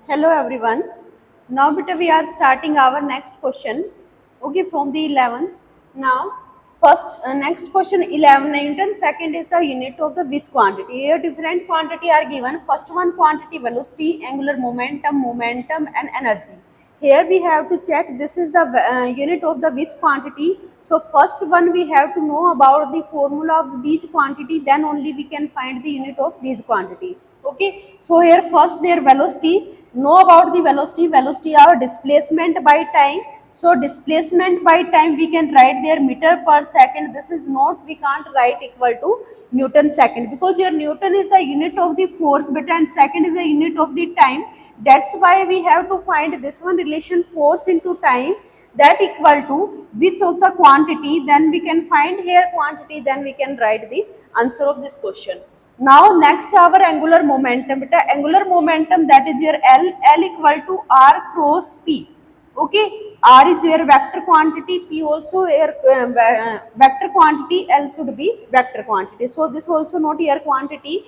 Hello everyone. Now beta we are starting our next question. Okay, from the 11. Now first next question 11 Newton. Second is the unit of the which quantity. Here different quantity are given. First one quantity velocity, angular momentum and energy. Here we have to check this is the unit of the which quantity. So first one we have to know about the formula of these quantity, then only we can find the unit of these quantity. Okay, so here first their velocity, know about the velocity our displacement by time. So displacement by time we can write their meter per second. This is not, we can't write equal to Newton second, because your Newton is the unit of the force beta and second is the unit of the time. That's why we have to find this one relation, force into time, that equal to which of the quantity. Then we can find here quantity, then we can write the answer of this question. Now next our angular momentum. Beta angular momentum, that is your L equal to R cross P. Okay, R is your vector quantity, P also your vector quantity, L should be vector quantity. So this also not your quantity.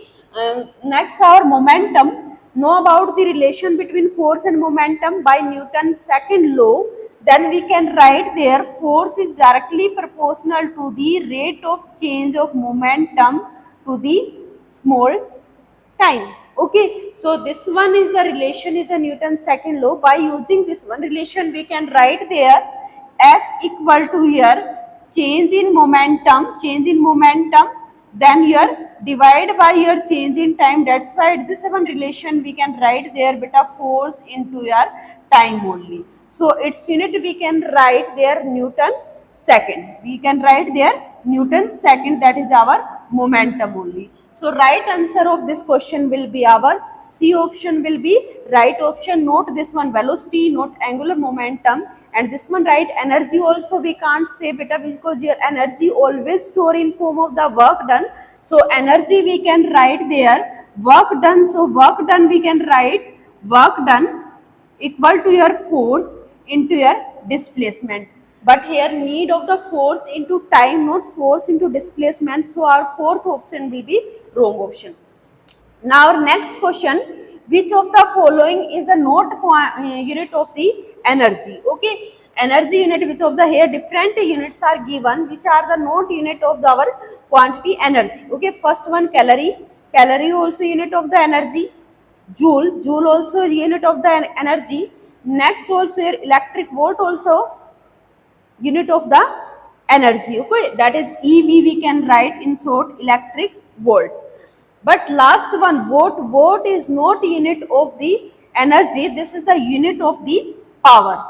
Next our momentum. Know about the relation between force and momentum by Newton's second law. Then we can write there force is directly proportional to the rate of change of momentum to the small time. Okay, so this one is the relation, is a Newton's second law. By using this one relation we can write there F equal to here change in momentum, then your divide by your change in time. That's why this one relation we can write there beta force into your time only. So its unit we can write there Newton second. We can write there Newton second, that is our momentum only. So right answer of this question will be our C option will be right option. Note this one velocity, not angular momentum, and this one right energy also we can't say beta, because your energy always store in form of the work done. So energy we can write there work done. So work done we can write work done equal to your force into your displacement. But here need of the force into time, not force into displacement. So our fourth option will be wrong option. Now our next question, which of the following is a not unit of the energy? Okay, energy unit, which of the here different units are given, which are the not unit of our quantity energy. Okay, first one calorie also unit of the energy. Joule also unit of the energy. Next also your electric volt also unit of the energy. Okay, that is EV we can write in short, electric volt. But last one watt is not unit of the energy, this is the unit of the power.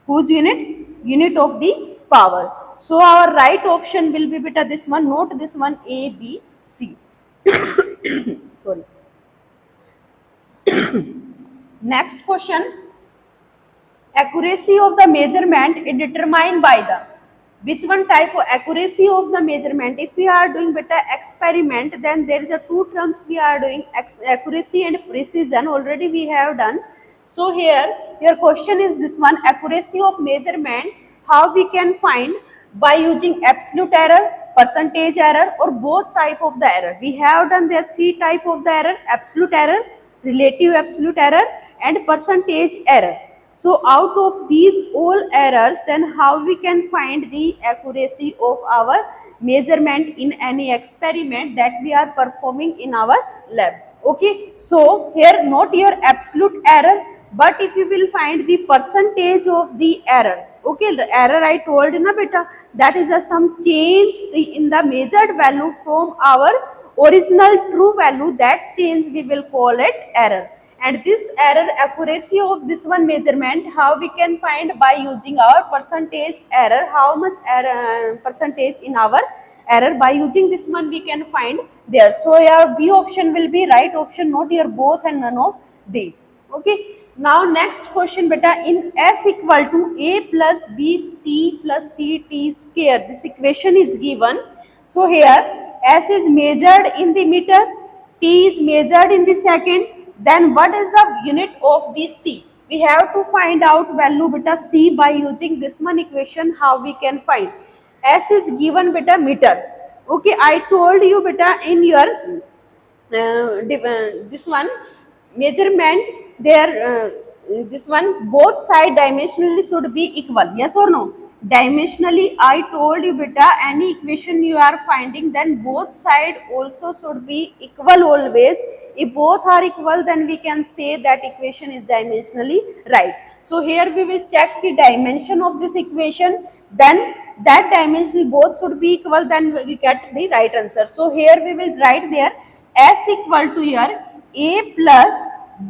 Whose unit? Unit of the power. So our right option will be beta this one, not this one, A, B, C. Sorry. Next question, accuracy of the measurement is determined by the which one type of accuracy of the measurement. If we are doing beta experiment, then there is a two terms we are doing, accuracy and precision. Already we have done. So here your question is this one, accuracy of measurement, how we can find? By using absolute error, percentage error, or both type of the error. We have done there three type of the error: absolute error, relative absolute error, and percentage error. So out of these all errors, then how we can find the accuracy of our measurement in any experiment that we are performing in our lab. Okay, so here not your absolute error, but if you will find the percentage of the error. Okay, the error I told na beta, that is some change in the measured value from our original true value. That change we will call it error. And this error accuracy of this one measurement, how we can find? By using our percentage error, how much error percentage in our error. By using this one we can find there. So your B option will be right option, not your both and none of these. Okay, now next question beta, in S equal to A plus B T plus C T square, this equation is given. So here S is measured in the meter, T is measured in the second. Then what is the unit of the C? We have to find out value beta C by using this one equation. How we can find? S is given beta meter. Okay, I told you beta in your this one measurement their this one both side dimensionally should be equal. Yes or no? Dimensionally, I told you beta, any equation you are finding, then both side also should be equal always. If both are equal, then we can say that equation is dimensionally right. So here we will check the dimension of this equation, then that dimension both should be equal, then we get the right answer. So here we will write there S equal to your A plus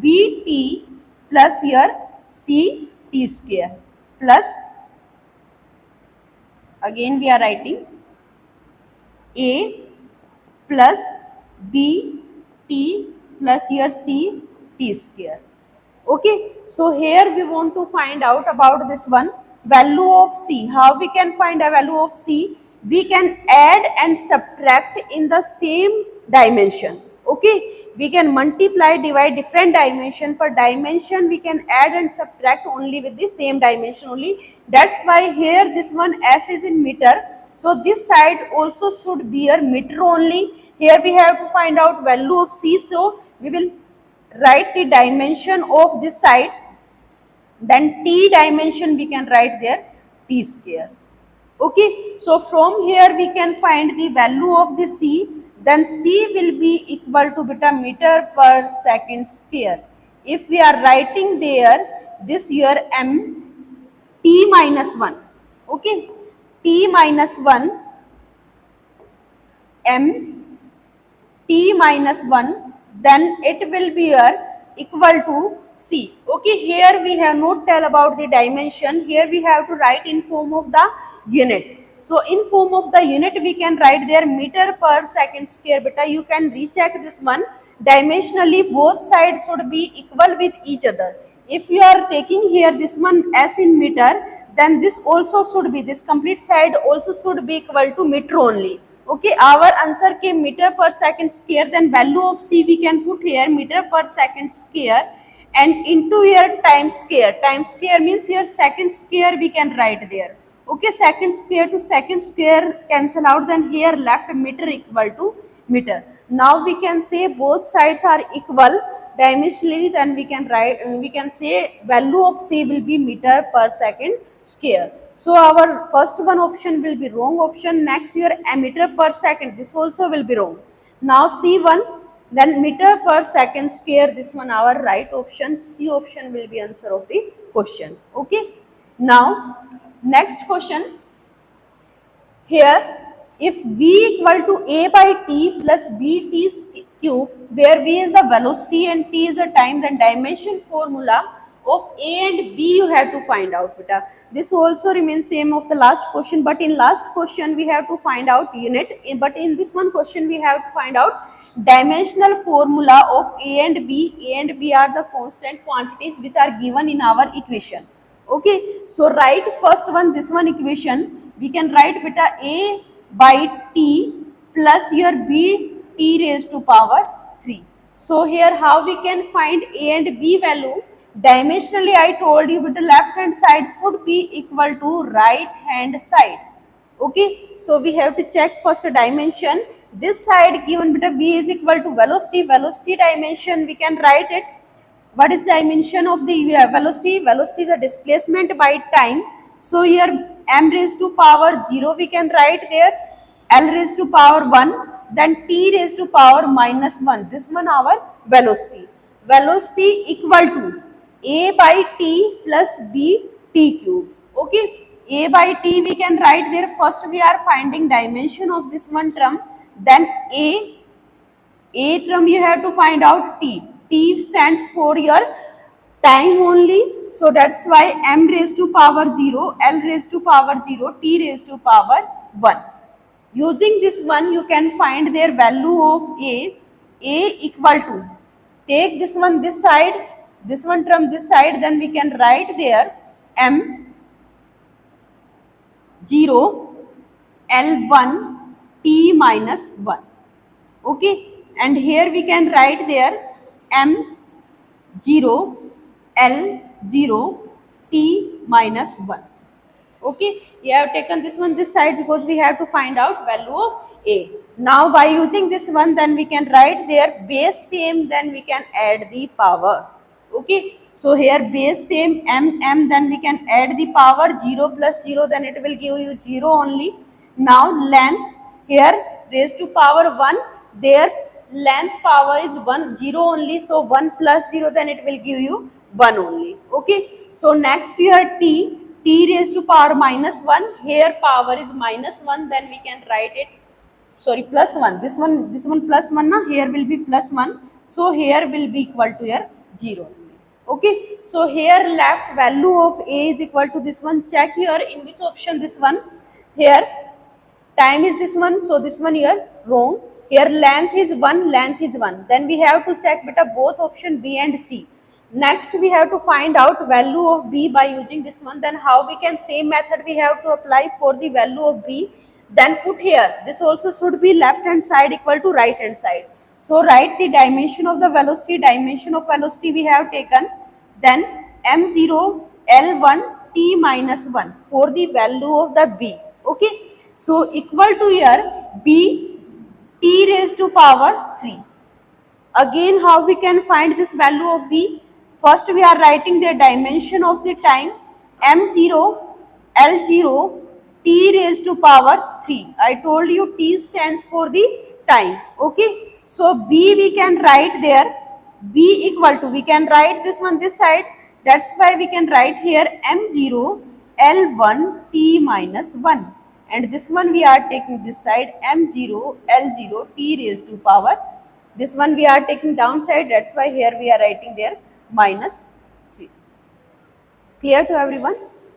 BT plus your CT square plus, again we are writing A plus B T plus your C T square. Okay, so here we want to find out about this one value of C. How we can find a value of C? We can add and subtract in the same dimension. Okay, we can multiply, divide different dimension. Per dimension we can add and subtract only with the same dimension only. That's why here this one S is in meter. So this side also should be a meter only. Here we have to find out value of C. So we will write the dimension of this side, then T dimension we can write there T square. Okay, so from here we can find the value of the C, then C will be equal to beta meter per second square. If we are writing there this here M T minus 1, okay, T minus 1 M T minus 1, then it will be equal to C. Okay, here we have not tell about the dimension. Here we have to write in form of the unit. So in form of the unit we can write there meter per second square. Beta, you can recheck this one. Dimensionally both sides should be equal with each other. If you are taking here this one S in meter, then this also should be, this complete side also should be equal to meter only. Okay, our answer came meter per second square, then value of C we can put here meter per second square and into here times square. Times square means here second square we can write there. Okay, second square to second square cancel out, then here left meter equal to meter. Now we can say both sides are equal dimensionally, then we can write, we can say value of C will be meter per second square. So our first one option will be wrong option. Next here meter per second, this also will be wrong. Now C1, then meter per second square, this one our right option. C option will be answer of the question. Okay. Now next question. Here if V equal to A by T plus BT cube, where V is the velocity and T is the time, then dimension formula of A and B you have to find out beta. This also remains same of the last question, but in last question we have to find out unit, but in this one question we have to find out dimensional formula of A and B. A and B are the constant quantities which are given in our equation. Okay, so write first one, this one equation, we can write beta A by T plus your B T raised to power 3. So here how we can find A and B value? Dimensionally I told you beta left hand side should be equal to right hand side. Okay, so we have to check first a dimension. This side given beta B is equal to velocity. Velocity dimension we can write it. What is dimension of the velocity? Velocity is a displacement by time. So here m raised to power 0 we can write there, L raised to power 1, then T raised to power minus 1. This one our velocity. Velocity equal to A by T plus B T cube. Okay, A by T we can write there. First we are finding dimension of this one term, then A term you have to find out T. T stands for your time only. So that's why m raised to power 0, L raised to power 0, T raised to power 1. Using this one you can find their value of A equal to, take this one this side, this one term this side, then we can write there m 0, L1, T minus 1. Okay, and here we can write there m0, L0, T minus 1. Okay, we have taken this one this side because we have to find out value of A. Now by using this one, then we can write there base same, then we can add the power. Okay, so here base same m, then we can add the power 0 plus 0, then it will give you 0 only. Now length here raised to power 1, there length power is 1, 0 only, so 1 plus 0, then it will give you 1 only. Okay, so next here t raised to power minus 1, here power is minus 1, then we can write it, sorry, plus 1, this one plus 1 na, here will be plus 1, so here will be equal to your 0. Okay, so here left value of a is equal to this one. Check here in which option this one. Here time is this one, so this one here wrong. Here length is 1, length is 1, then we have to check beta both option B and C. Next we have to find out value of B by using this one. Then how we can, same method we have to apply for the value of B. Then put here, this also should be left hand side equal to right hand side. So write the dimension of the velocity, dimension of velocity we have taken, then m0 L1 t minus 1 for the value of the B. Okay, so equal to here B t raised to power 3. Again, how we can find this value of B? First we are writing the dimension of the time, m0 L0 t raised to power 3. I told you t stands for the time. Okay, so B we can write there, B equal to, we can write this one this side, that's why we can write here m0 L1 t minus 1, and this one we are taking this side, m0 L0 t raised to power, this one we are taking downside, that's why here we are writing there minus 3. Clear to everyone?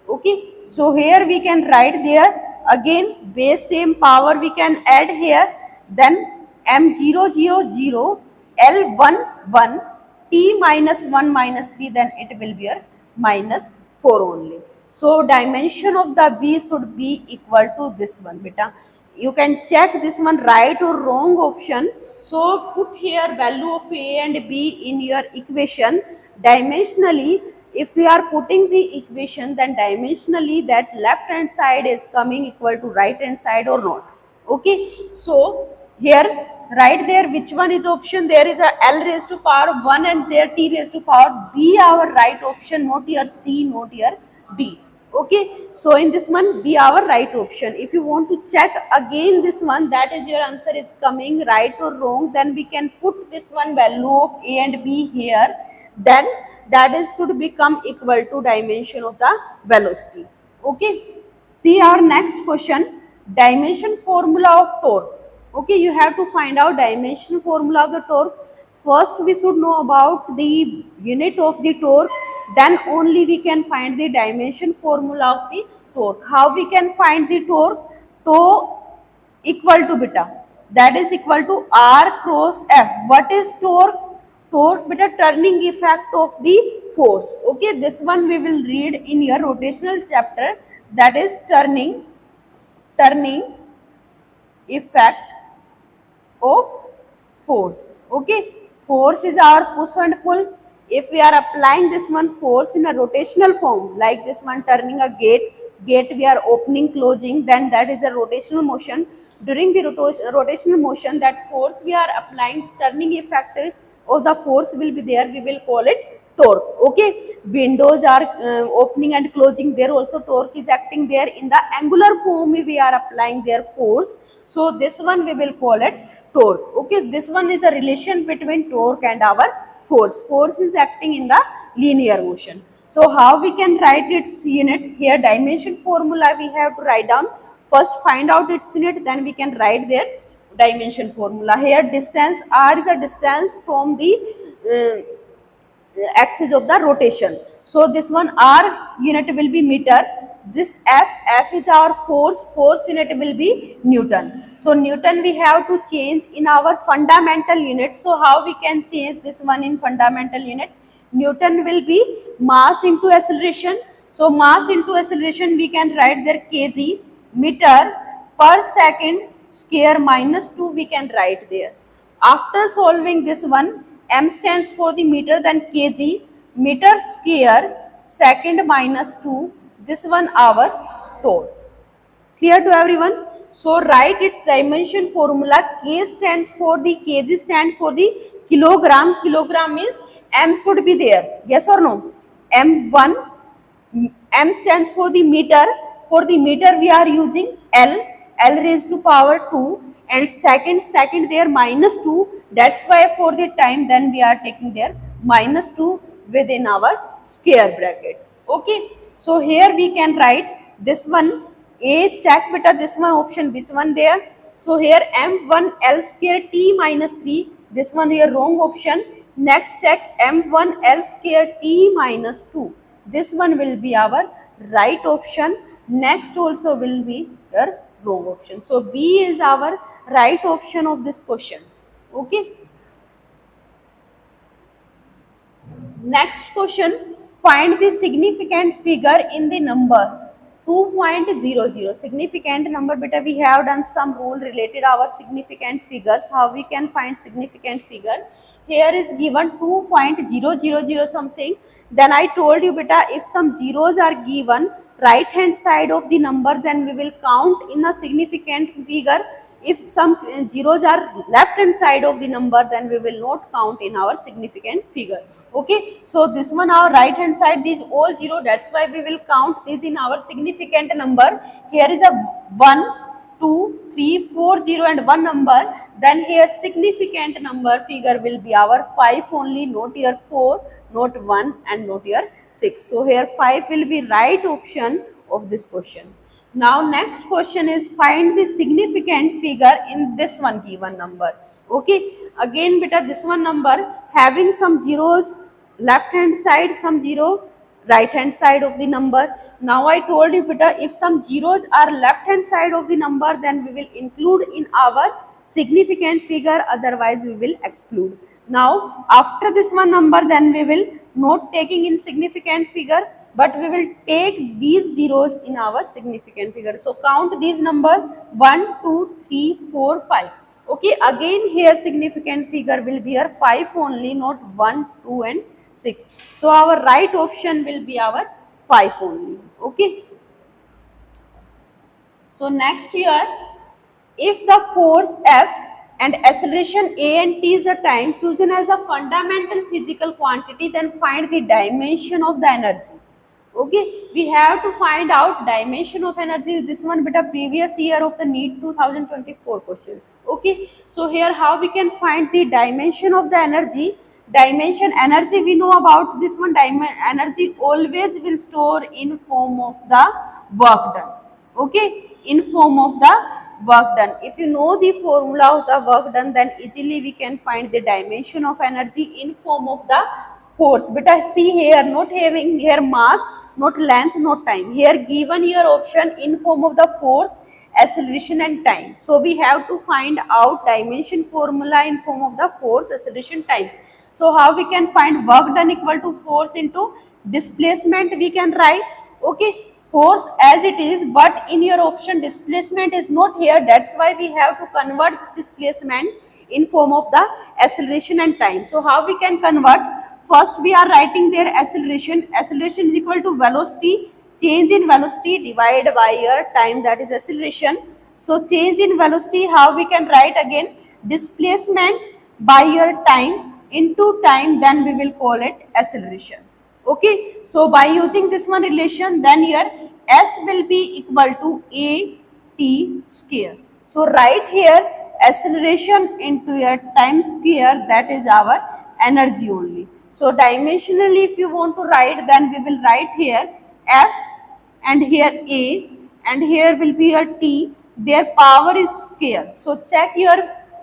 Okay, so here we can write there, again base same power we can add here, then m0 0 0 L1 1 t minus 1 minus 3, then it will be a minus 4 only. So dimension of the B should be equal to this one beta. You can check this one right or wrong option. So put here value of A and B in your equation. Dimensionally, if we are putting the equation, then dimensionally that left hand side is coming equal to right hand side or not. Okay, so here right there which one is option, there is a L raised to power 1 and there t raised to power B, our right option, not your C, not your D. Okay, so in this one be our right option. If you want to check again this one, that is your answer is coming right or wrong, then we can put this one value of A and B here, then that is should become equal to dimension of the velocity. Okay, see our next question, dimension formula of torque. Okay, you have to find out dimension formula of the torque. First we should know about the unit of the torque, then only we can find the dimension formula of the torque. How we can find the torque? Tau equal to beta, that is equal to R cross F. What is torque? Torque beta turning effect of the force. Okay, this one we will read in your rotational chapter, that is turning effect of force. Okay, force is our push and pull. If we are applying this one force in a rotational form, like this one turning a gate we are opening closing, then that is a rotational motion. During the rotational motion, that force we are applying, turning effect of the force will be there, we will call it torque. Okay, windows are opening and closing, there also torque is acting there. In the angular form we are applying their force, so this one we will call it torque. Okay, this one is a relation between torque and our force. Force is acting in the linear motion. So how we can write its unit? Here dimension formula we have to write down. First find out its unit, then we can write their dimension formula. Here distance R is a distance from the axis of the rotation. So this one R unit will be meter. This F is our force unit will be Newton. So Newton we have to change in our fundamental unit. So how we can change this one in fundamental unit? Newton will be mass into acceleration. So mass into acceleration we can write there kg, meter per second square minus 2 we can write there. After solving this one, m stands for the meter, then kg, meter square second minus 2, this one our torque. Clear to everyone? So write its dimension formula. K stands for the kg, stand for the kilogram, kilogram is M should be there, yes or no? M1, M stands for the meter. For the meter we are using L raised to power 2, and second there minus 2. That's why for the time then we are taking there minus 2 within our square bracket. Okay, so here we can write this one. A, check beta this one option, which one there? So here M1 L square T minus 3, this one here wrong option. Next check M1 L square T minus 2, this one will be our right option. Next also will be your wrong option. So B is our right option of this question. Okay. Next question, find the significant figure in the number 2.00. Significant number, beta we have done some rule related our significant figures, how we can find significant figure. Here is given 2.000 something. Then I told you beta, if some zeros are given right hand side of the number, then we will count in a significant figure. If some zeros are left hand side of the number, then we will not count in our significant figure. Okay, so this one our right hand side, these all 0, that's why we will count this in our significant number. Here is a 1, 2, 3, 4 0 and 1 number. Then here significant number figure will be our 5 only, not your 4, not 1 and not your 6. So here 5 will be right option of this question. Now next question is find the significant figure in this one given number. Okay, again beta this one number having some zeros left hand side, some zero right hand side of the number. Now I told you beta, if some zeros are left hand side of the number, then we will include in our significant figure, otherwise we will exclude. Now after this one number, then we will not taking in significant figure, but we will take these zeros in our significant figure. So count these numbers 1, 2, 3, 4, 5. Okay, again here significant figure will be our 5 only, not 1, 2 and 6. So our right option will be our 5 only. Okay. So next here, if the force F and acceleration A and T is a time chosen as a fundamental physical quantity, then find the dimension of the energy. Okay, we have to find out dimension of energy. This one beta previous year of the NEET 2024 question. Okay, so here how we can find the dimension of the energy. Dimension energy we know about this one. Energy always will store in form of the work done. Okay, in form of the work done. If you know the formula of the work done, then easily we can find the dimension of energy in form of the force. But I see here not having here mass, not length, not time. Here given here option in form of the force, acceleration and time. So we have to find out dimension formula in form of the force, acceleration, time. So how we can find work done equal to force into displacement we can write. Okay, force as it is, but in your option displacement is not here. That's why we have to convert this displacement in form of the acceleration and time. So how we can convert? First we are writing there acceleration. Acceleration is equal to velocity, change in velocity divided by your time, that is acceleration. So change in velocity, how we can write again? Displacement by your time into time, then we will call it acceleration. Okay, so by using this one relation, then here S will be equal to A T square. So right here acceleration into your time square, that is our energy only. So dimensionally if you want to write, then we will write here F and here A and here will be your T, their power is square. So check your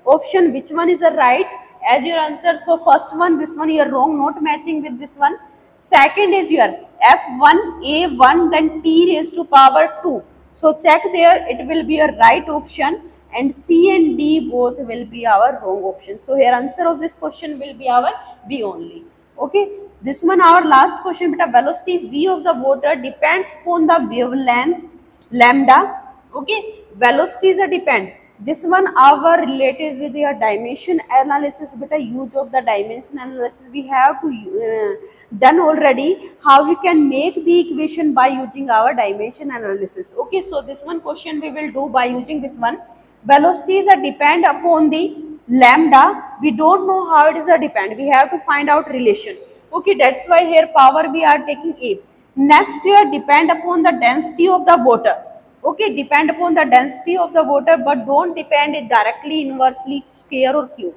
option which one is the right as your answer. So first one, this one you are wrong, not matching with this one. Second is your F1 A1 then T raised to power 2. So check there, it will be your right option, and C and D both will be our wrong option. So here answer of this question will be our B only. Okay, this one our last question, but velocity V of the water depends upon the wavelength lambda. Okay, velocity is a depend. This one our related with your dimension analysis, but a use of the dimension analysis we have to done already. How we can make the equation by using our dimension analysis. Okay, so this one question we will do by using this one. Velocity is a depend upon the lambda. We don't know how it is a depend. We have to find out relation. Okay, that's why here power we are taking A. Next here depend upon the density of the water. Okay, depend upon the density of the water, but don't depend it directly, inversely, square or cube.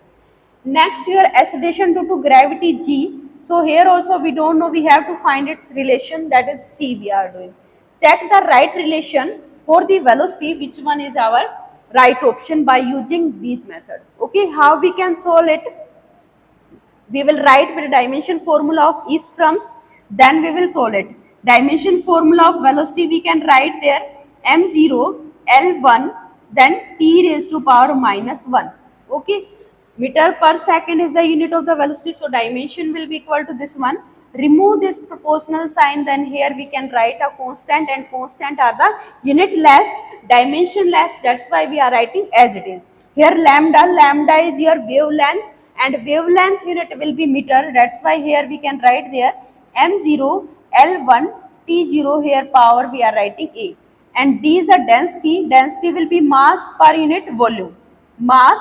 Next here acceleration due to gravity G. So here also we don't know, we have to find its relation, that is C we are doing. Check the right relation for the velocity, which one is our right option by using these method. Okay, how we can solve it? We will write with the dimension formula of each terms, then we will solve it. Dimension formula of velocity we can write there m0 l1 then t raised to power minus 1. Okay, meter per second is the unit of the velocity, so dimension will be equal to this one. Remove this proportional sign, then here we can write a constant, and constant are the unit less, dimension less, that's why we are writing as it is. Here lambda is your wavelength, and wavelength unit will be meter, that's why here we can write there m0 l1 t0, here power we are writing a, and d is a density, density will be mass per unit volume, mass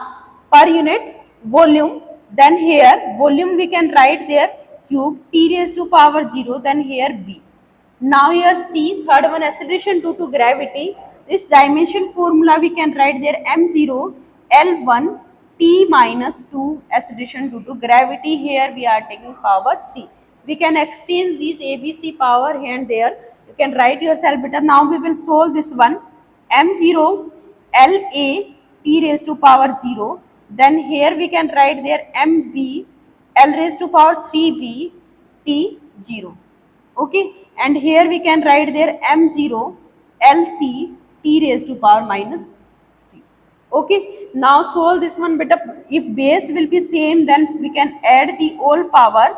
per unit volume, then here volume we can write there cube t raised to power 0, then here b. Now here C, third one acceleration due to gravity. This dimension formula we can write there m0 l1 t minus 2 acceleration due to gravity. Here we are taking power C. We can exchange these ABC power here and there. You can write yourself better. Now we will solve this one m0 la t raised to power 0. Then here we can write there mb l raised to power 3b t 0. Okay, and here we can write there m0 lc t raised to power minus c. Okay, now solve this one better. If base will be same, then we can add the whole power.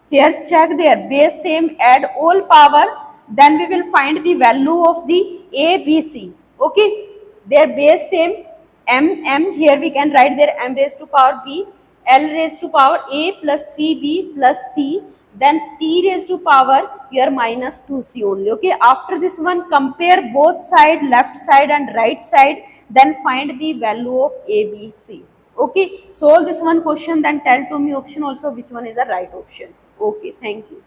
Here check there, base same, add whole power, then we will find the value of the ABC. Okay, their base same, m, here we can write there m raised to power b, l raised to power a plus 3b plus c, then t raised to power here minus 2c only. Okay, after this one compare both side, left side and right side, then find the value of ABC. Okay, solve this one question, then tell to me option also which one is the right option. Okay, thank you.